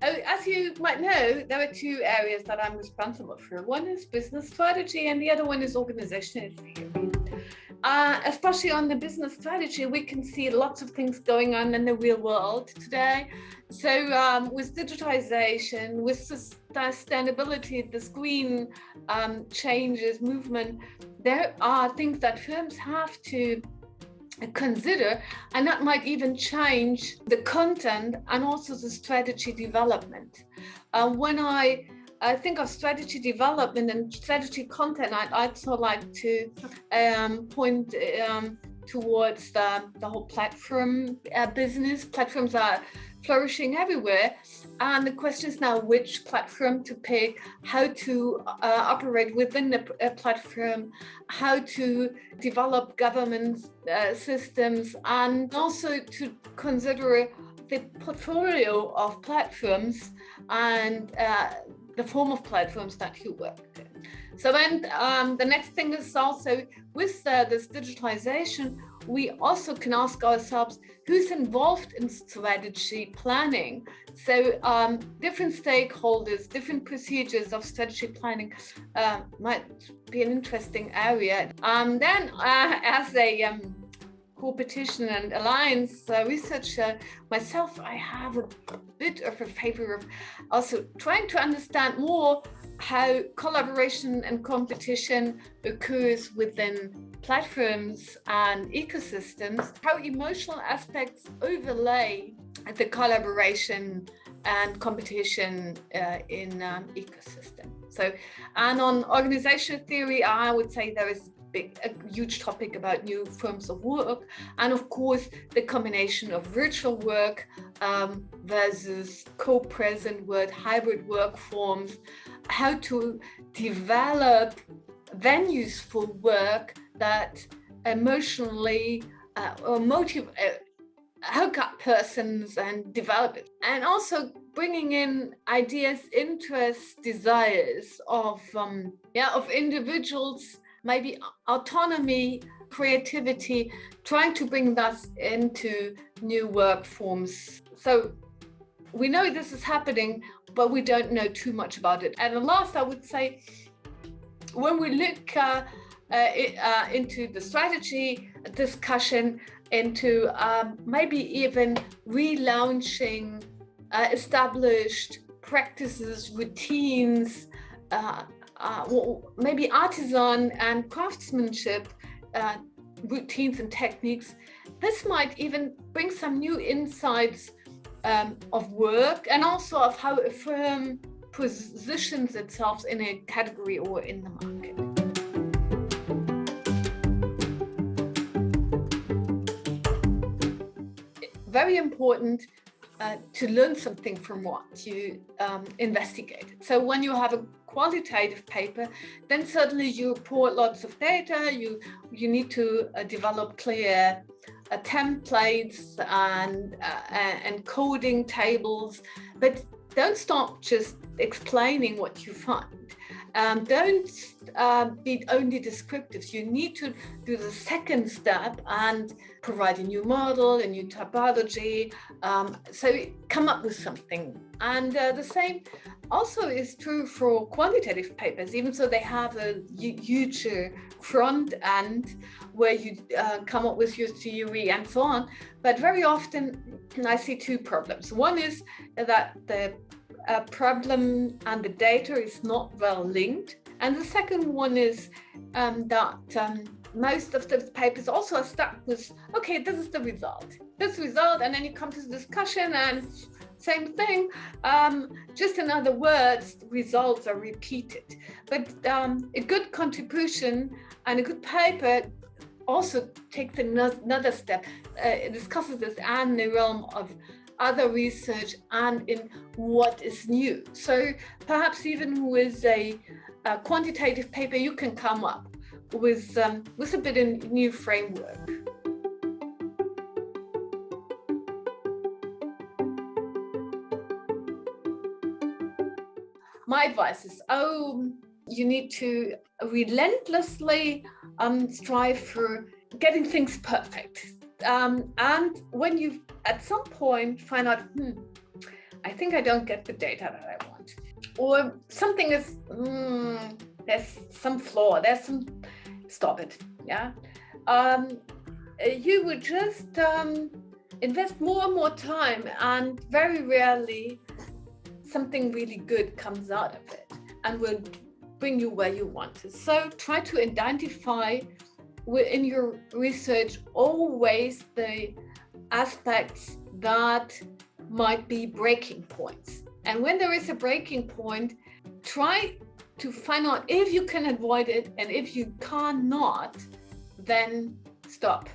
As you might know, there are two areas that I'm responsible for. One is business strategy and the other one is organizational theory. Especially on the business strategy, we can see lots of things going on in the real world today. So with digitization, with sustainability, this green changes, movement, there are things that firms have to consider, and that might even change the content and also the strategy development. When I think of strategy development and strategy content, I'd also like to point towards the whole platform business. Platforms are flourishing everywhere, and the question is now which platform to pick, how to operate within the platform, how to develop governance systems, and also to consider the portfolio of platforms and the form of platforms that you work in. So then the next thing is also with this digitalization, we also can ask ourselves who's involved in strategy planning. So different stakeholders, different procedures of strategy planning might be an interesting area. Then as a competition and alliance researcher myself, I have a bit of a favor of also trying to understand more how collaboration and competition occurs within platforms and ecosystems, how emotional aspects overlay the collaboration and competition in ecosystem. So, and on organizational theory, I would say there is a huge topic about new forms of work, and of course the combination of virtual work versus co-present work, hybrid work forms, how to develop venues for work that emotionally or hook up persons and develop it, and also bringing in ideas, interests, desires of individuals, maybe autonomy, creativity, trying to bring that into new work forms. So we know this is happening, but we don't know too much about it. And last, I would say, when we look into the strategy discussion, into maybe even relaunching established practices, routines, maybe artisan and craftsmanship routines and techniques, this might even bring some new insights of work and also of how a firm positions itself in a category or in the market. Very important to learn something from what you investigated. So when you have a qualitative paper, then certainly you report lots of data, you need to develop clear templates and coding tables, but don't stop just explaining what you find. Don't be only descriptive. You need to do the second step and provide a new model, a new typology, so come up with something. And the same also is true for quantitative papers, even though they have a huge front end where you come up with your theory and so on. But very often I see two problems. One is that the problem and the data is not well linked. And the second one is that most of the papers also are stuck with, okay, this is the result, and then you come to the discussion and same thing, just in other words, results are repeated. But a good contribution and a good paper also takes another step, discusses this and the realm of other research and in what is new. So perhaps even with a quantitative paper, you can come up with a bit of new framework. My advice is, you need to relentlessly strive for getting things perfect. And when you at some point find out, I think I don't get the data that I want, or something is, there's some flaw, stop it, yeah. You would just invest more and more time, and very rarely something really good comes out of it and will bring you where you want to. So try to identify in your research always the aspects that might be breaking points. And when there is a breaking point, try to find out if you can avoid it, and if you cannot, then stop.